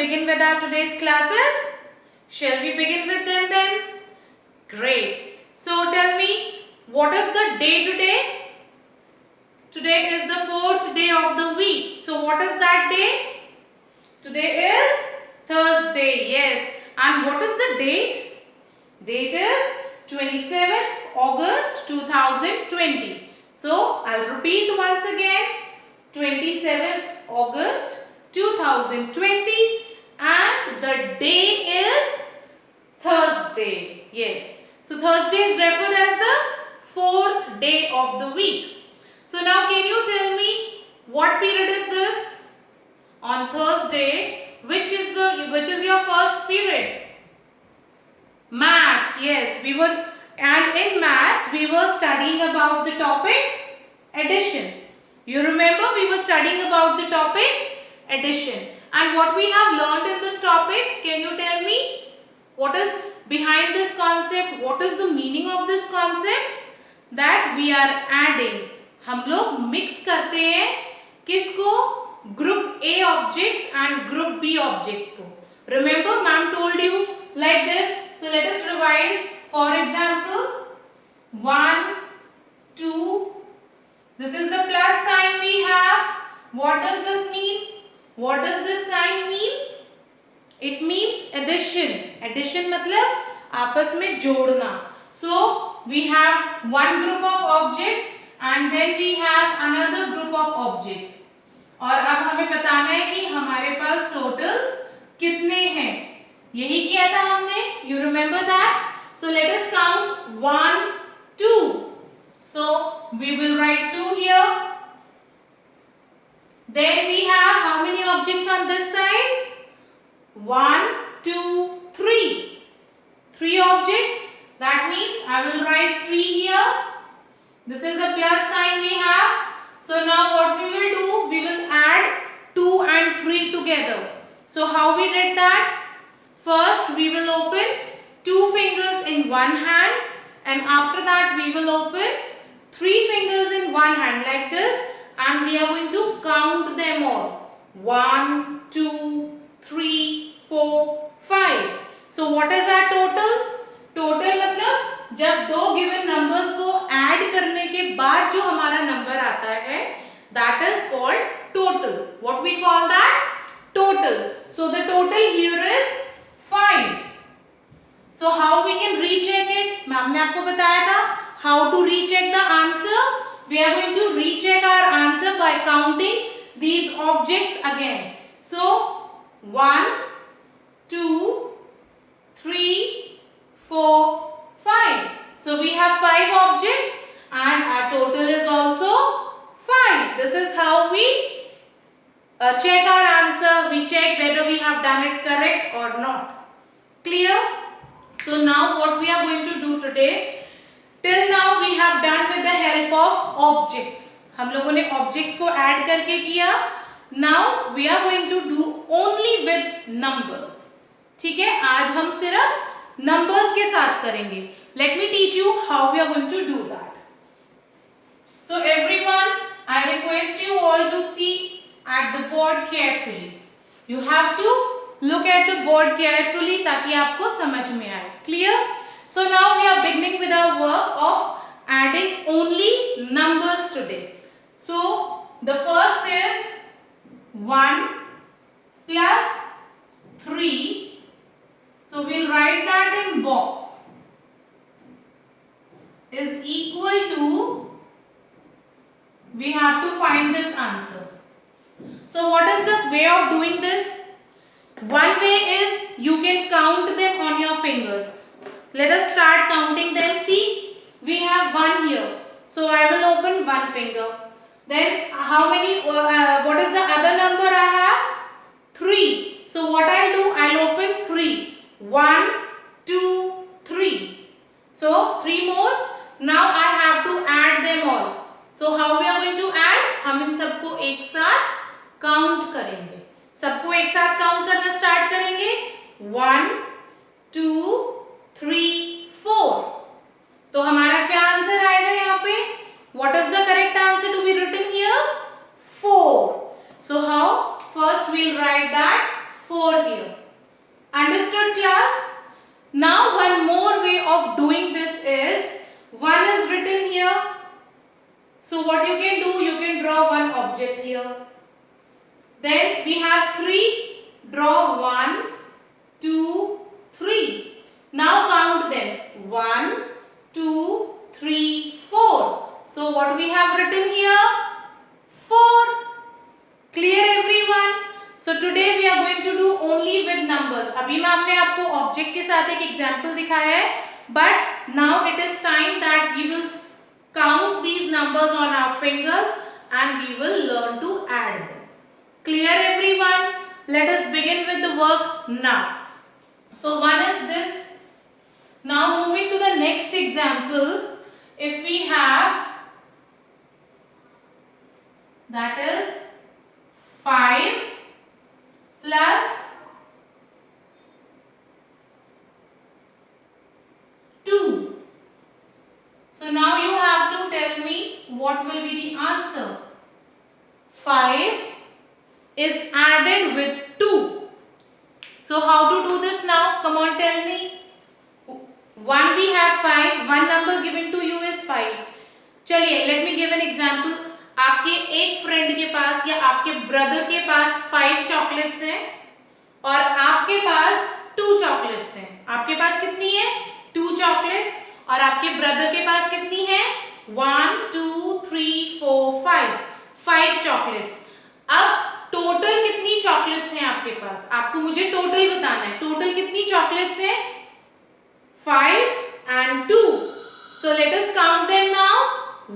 begin with our today's classes? Shall we begin with them then? Great. So tell me, what is the day today? Today is the 4th day of the week. So what is that day? Today is Thursday. Yes. And what is the date? Date is 27th August 2020. So I'll repeat once again. 27th August 2020 and the day is Thursday. Yes. So Thursday is referred as the 4th day of the week. So now can you tell me what period is this? On Thursday, which is your first period? Maths. Yes, and in maths we were studying about the topic addition. You remember we were studying about the topic addition. And what we have learned in this topic, can you tell me? What is behind this concept? What is the meaning of this concept? That we are adding. हम लोग mix करते हैं किसको? Group A objects and Group B objects को. Remember, ma'am told you like this. So let us revise. For example, 1, 2. This is the plus sign we have. What does this mean? What does this sign means? It means addition. Addition मतलब आपस में जोड़ना. So we have one group of objects and then we have another group of objects. और अब हमें बताना है कि हमारे पास टोटल कितने हैं. यही किया था हमने. You remember that? So let us count 1, 2. So we will write 2 here. Then we have how many objects on this side? 1, 2, 3. 3 objects. That means I will write 3 here. This is a plus sign we have. So now what we will do? We will add 2 and 3 together. So how we did that? First we will open 2 fingers in one hand and after that we will open 3 fingers in one hand like this and we are going to count them all. 1, 2, 3, 4, 5. So what is our total? Total मतलब जब दो given numbers को add करने के बाद जो हमारा number आता है that is called total. What we call that? Total. So the total here is 5. So how we can recheck it? Ma'am ने आपको बताया था how to recheck the answer. We are going to recheck our answer by counting these objects again. So 1, 2, 3, 4, 5. So we have 5 objects and our total is also 5. This is how we check our answer. We check whether we have done it correct or not. Clear? So now what we are going to do today, till now we have done with the help of objects. हम लोगों ने objects को add करके किया. Now we are going to do only with numbers. ठीक है? आज हम सिर्फ numbers के साथ करेंगे. Let me teach you how we are going to do that. So everyone, I request you all to see at the board carefully. You have to look at the board carefully ताकि आपको समझ में आए. Clear? So now we are beginning with our work of adding only numbers today. So the first is 1 plus 3. So we'll write that in box. Is equal to, we have to find this answer. So what is the way of doing this? One way is you can count them on your fingers. Let us start counting them. See, we have 1 here. So I will open 1 finger. Then how many, what is the other number I have? 3. So what I'll do, I'll open 3. 1, 2, 3. So 3 more. Now I have to add them all. So how we are going to add? हम इन सबको एक साथ count करेंगे. सबको एक साथ count करना start करेंगे. 1, 2, 3, 4. तो हमारा क्या आंसर आएगा यहाँ पे? What is the correct answer to be written here? 4. So how? First we'll write that 4 here. Understood, class? Now one more way of doing this is 1 is written here. So what you can do, you can draw one object here. Then we have 3. Draw 1, 2, 3. Now count them. 1, 2, 3, 4. So what we have written here? 4. Clear everyone? So today we are going to do only with numbers. अभी मैं आपने आपको object के साथ एक example दिखाया है, but now it is time that we will count these numbers on our fingers and we will learn to add them. Clear everyone? Let us begin with the work now. So one is this. Now moving to the next example, if we have, that is 5 plus 2. So now you have to tell me what will be the answer. 5 is added with 2. So how to do this now? Come on, tell me. 1 we have 5. One number given to you is 5. चलिए, let me give an example. आपके एक friend के पास या आपके brother के पास 5 chocolates हैं और आपके पास 2 चॉकलेट्स हैं. आपके पास कितनी है? 2 चॉकलेट्स. और आपके ब्रदर के पास कितनी है? 1, 2, 3, 4, 5 चॉकलेट्स. अब टोटल कितनी चॉकलेट्स हैं आपके पास? आपको मुझे टोटल बताना है. टोटल कितनी चॉकलेट्स हैं? 5 and 2. So let us count them now.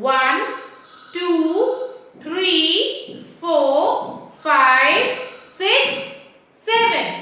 1, 2, 3, 4, 5, 6, 7.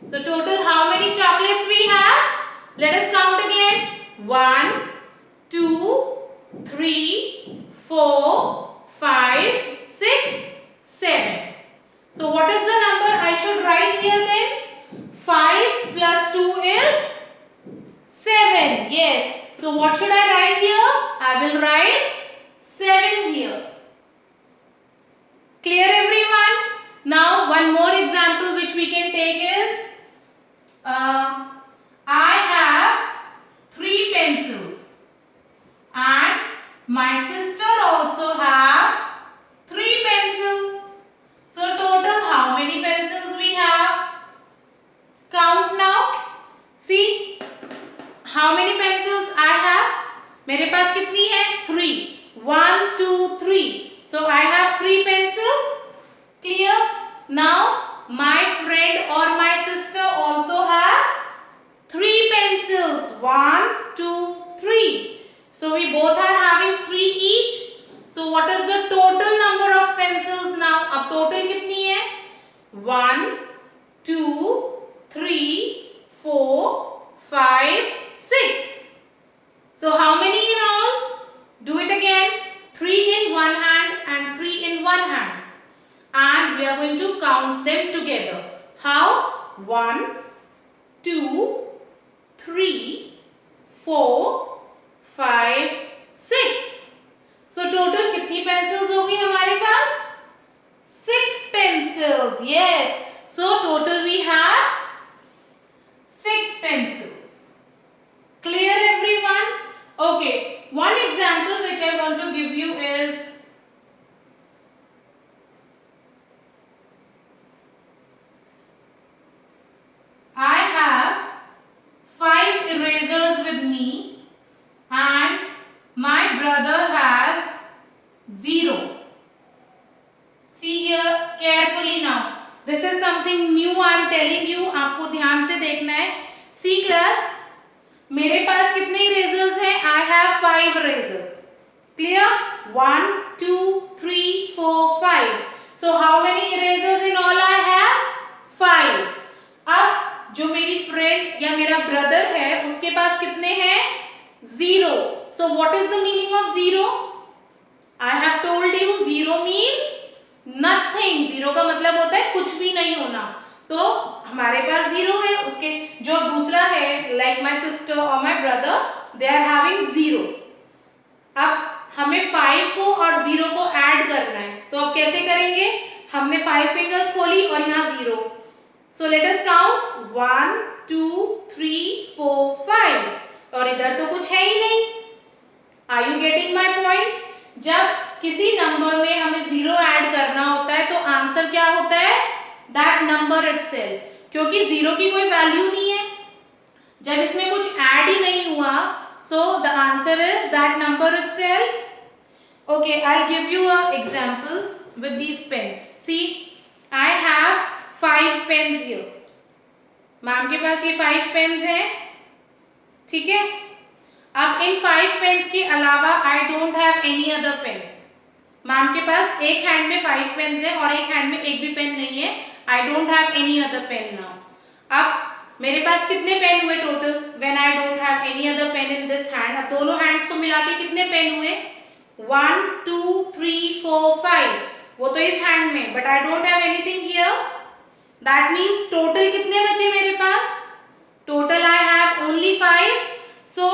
So total how many chocolates we have? Let us count again. 1, 2, 3, 4, 5, 6, 7. So what is the number I should write here then? 5 plus 2 is 7. Yes. So what should I write here? I will write 7 here. Clear everyone? Now one more example which we can take is I have 3 pencils and my sister also have 3 pencils. So total how many pencils we have? Count now. See how many pencils I have? मेरे पास कितनी है? 3. 1, 2, 3. So I have 3 pencils. Clear? Now my friend or my sister also have 3 pencils. 1, 2, 3. So we both are having 3 each. So what is the total number of pencils now? अब total कितनी है? 1, 2, 3, 4, 5, 6. So how many in all? Do it again. 3 in one hand and 3 in one hand. And we are going to count them together. How? 1, 2, 3, 4, 5, 6. So total कितनी pencils होगी हमारे पास? 6 pencils. Yes. So total we have 6 pencils. Clear everyone? Okay. One example which I want to give you is I have 5 erasers with me and my brother has 0. See here carefully now. This is something new I am telling you. आपको ध्यान से देखना है. See class, मेरे पास कितने erasers हैं? I have 5 erasers. Clear? 1, 2, 3, 4, 5. So how many erasers in all I have? 5. अब जो मेरी friend या मेरा brother है उसके पास कितने हैं? 0. So what is the meaning of 0? I have told you 0 means nothing. 0 का मतलब होता है कुछ भी नहीं होना. तो हमारे पास 0 है. उसके जो दूसरा है like my sister or my brother, they are having 0. अब हमें 5 को और 0 को ऐड करना है. तो अब कैसे करेंगे? हमने 5 फिंगर्स खोली और यहाँ 0. So let us count 1, 2, 3, 4, 5. और इधर तो कुछ है ही नहीं. Are you getting my point? जब किसी नंबर में हमें 0 ऐड करना होता है तो आंसर क्या होता है? That number itself. क्योंकि 0 की कोई वैल्यू नहीं है. जब इसमें कुछ ऐड ही नहीं हुआ, so the answer is that number itself. Okay, I'll give you an example with these pens. See, I have 5 pens here. Ma'am के पास ये 5 पेन्स हैं, ठीक है. अब इन 5 पेन्स के अलावा I don't have any other pen. Ma'am के पास एक हैंड में 5 पेन्स हैं और एक हैंड में एक भी पेन नहीं है. I don't have any other pen now. अब मेरे पास कितने पेन हुए total? When I don't have any other pen in this hand. अब दोनों हैंड्स को मिला के कितने पेन हुए? 1, 2, 3, 4, 5. वो तो इस हैंड में, but I don't have anything here. That means total कितने बचे मेरे पास? Total I have only 5. So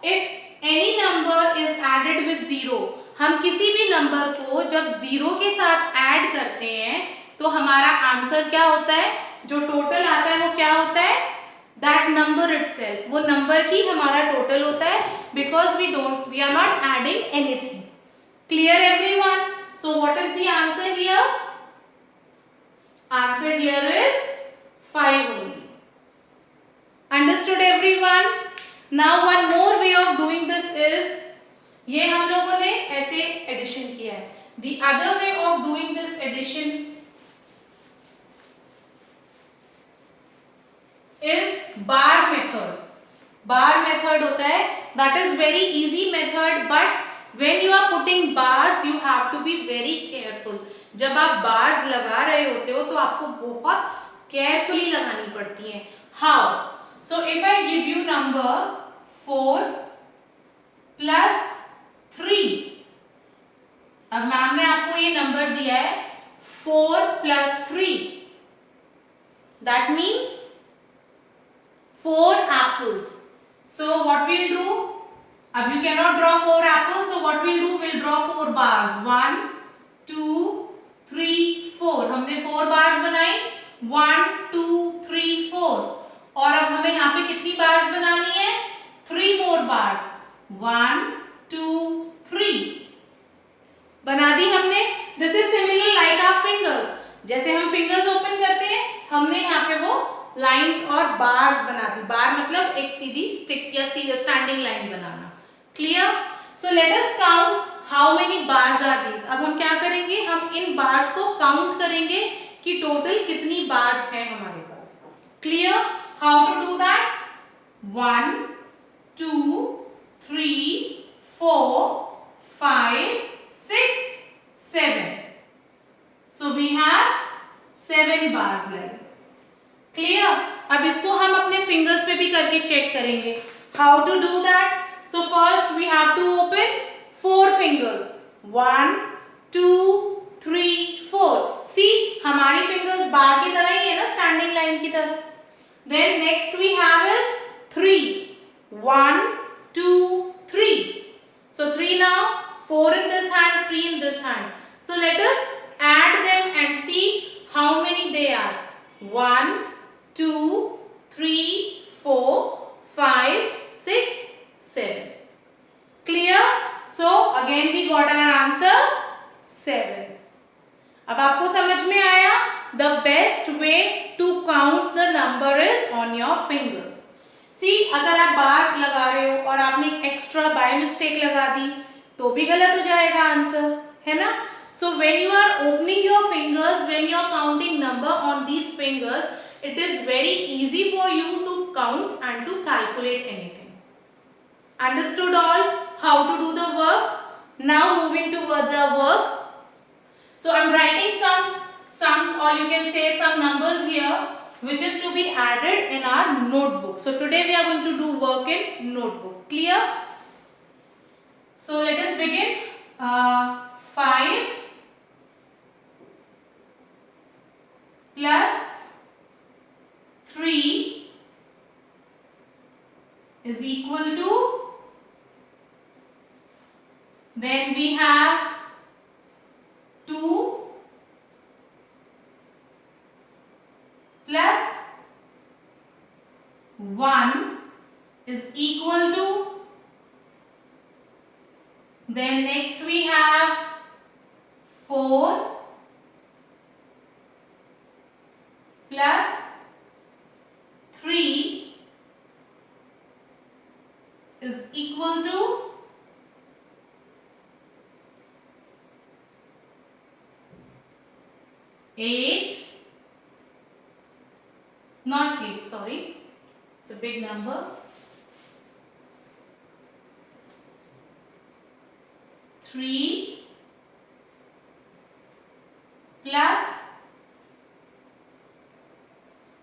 if any number is added with 0, हम किसी भी नंबर को जब 0 के साथ ऐड करते हैं तो हमारा आंसर क्या होता है? जो टोटल आता है वो क्या होता है? That number itself. वो नंबर ही हमारा टोटल होता है, because we are not adding anything. Clear everyone? So what is the answer here? Answer here is 5 only. Understood everyone? Now one more way of doing this is, ये हम लोगों ने ऐसे एडिशन किया है. The other way of doing this addition is bar method. Bar method होता है, that is very easy method, but when you are putting bars you have to be very careful. जब आप बार्स लगा रहे होते हो तो आपको बहुत केयरफुली लगानी पड़ती हैं. How? So if I give you number 4 plus 3. अब मैम ने आपको ये नंबर दिया है 4 plus 3. That means 4 apples. So what we'll do? अब you cannot draw 4 apples, so what we'll do? We'll draw 4 bars. 1, 2, 3, 4. हमने 4 बार्स बनाई. 1, 2, 3, 4. और अब हमें यहाँ पे कितनी बार्स बनानी है? 3 more bars. 1, 2, 3. बना दी हमने. This is similar like our fingers. जैसे हम फिंगर्स ओपन करते हैं, हमने यहाँ पे वो लाइंस और बार्स बना दी. बार मतलब एक सीधी स्टिक या स्टैंडिंग लाइन बनाना. Clear? So let us count how many bars are these. अब हम क्या करेंगे? हम इन बार्स को काउंट करेंगे कि टोटल कितनी बार्स है हमारे पास. Clear? How to do that? 1, 2, 3, 4, 5, 6, 7. So we have 7 bars like this. Clear? अब इसको हम अपने फिंगर्स पे भी करके चेक करेंगे. How to do that? So first we have to open 4 fingers. 1, 2, 3, 4. See, हमारी फिंगर्स बार की तरह ही है ना, स्टैंडिंग लाइन की तरह. Then next we have is 3. 1, 2, 3. So 3 now. 4 in this hand, 3 in this hand. So let us add them and see how many they are. 1, 2, 3, 4, 5, 6, 7. Clear? So again we got our answer 7. अब आपको समझ में आया? The best way to count the number is on your fingers. See, अगर आप बार लगा रहे हो और आपने एक्स्ट्रा बाय मिस्टेक लगा दी तो भी गलत हो जाएगा आंसर, है ना? So when you are opening your fingers, when you are counting number on these fingers, it is very easy for you to count and to calculate anything. Understood all how to do the work? Now moving towards our work. So I am writing some sums, or you can say some numbers here, which is to be added in our notebook. So today we are going to do work in notebook. Clear? So let us begin. 5 plus 3 is equal to, then we have 2 plus 1 is equal to, then next we have 4 plus 3 is equal to 8, not 8, sorry, it's a big number. 3 plus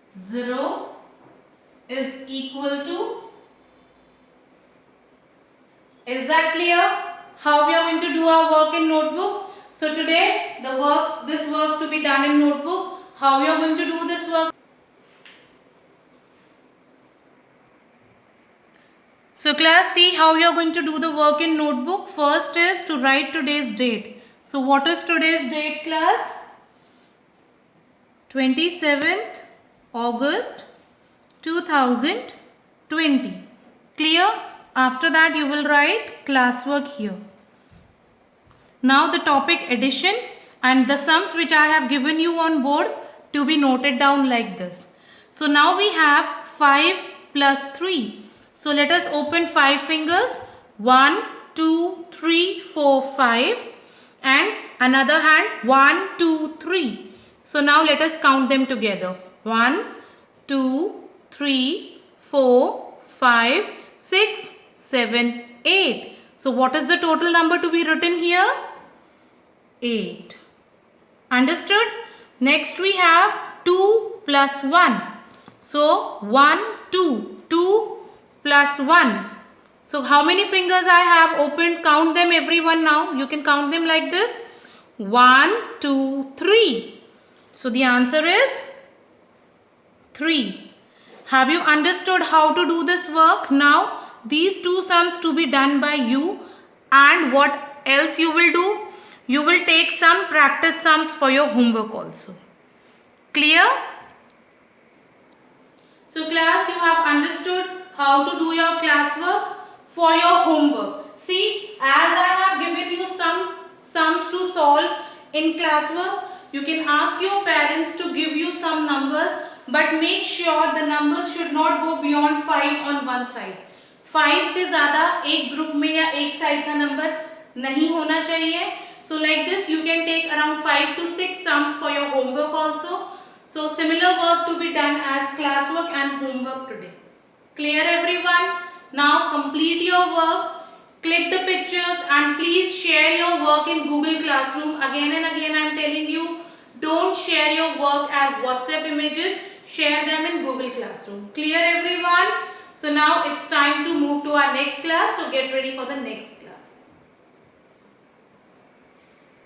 0 is equal to, is that clear? How we are going to do our work in notebook? So today this work to be done in notebook. How we are going to do this work? So class, see how you are going to do the work in notebook. First is to write today's date. So what is today's date, class? 27th August 2020. Clear? After that you will write classwork here. Now the topic addition and the sums which I have given you on board to be noted down like this. So now we have 5 plus 3. So let us open 5 fingers. 1, 2, 3, 4, 5 and another hand 1, 2, 3. So now let us count them together. 1, 2, 3, 4, 5, 6, 7, 8. So what is the total number to be written here? 8. Understood? Next we have 2 plus 1. So 1, 2. 2 plus 1. So how many fingers I have opened? Count them everyone now. You can count them like this. 1, 2, 3. So the answer is 3. Have you understood how to do this work? Now these two sums to be done by you, and what else you will do? You will take some practice sums for your homework also. Clear? So class, you have understood how to do your classwork for your homework. See, as I have given you some sums to solve in classwork, you can ask your parents to give you some numbers, but make sure the numbers should not go beyond 5 on one side. 5 से ज़्यादा एक group में या एक side का number नहीं होना चाहिए. So like this you can take around 5 to 6 sums for your homework also. So similar work to be done as classwork and homework today. Clear everyone? Now complete your work. Click the pictures and please share your work in Google Classroom. Again and again I am telling you, don't share your work as WhatsApp images. Share them in Google Classroom. Clear everyone? So now it's time to move to our next class. So get ready for the next class.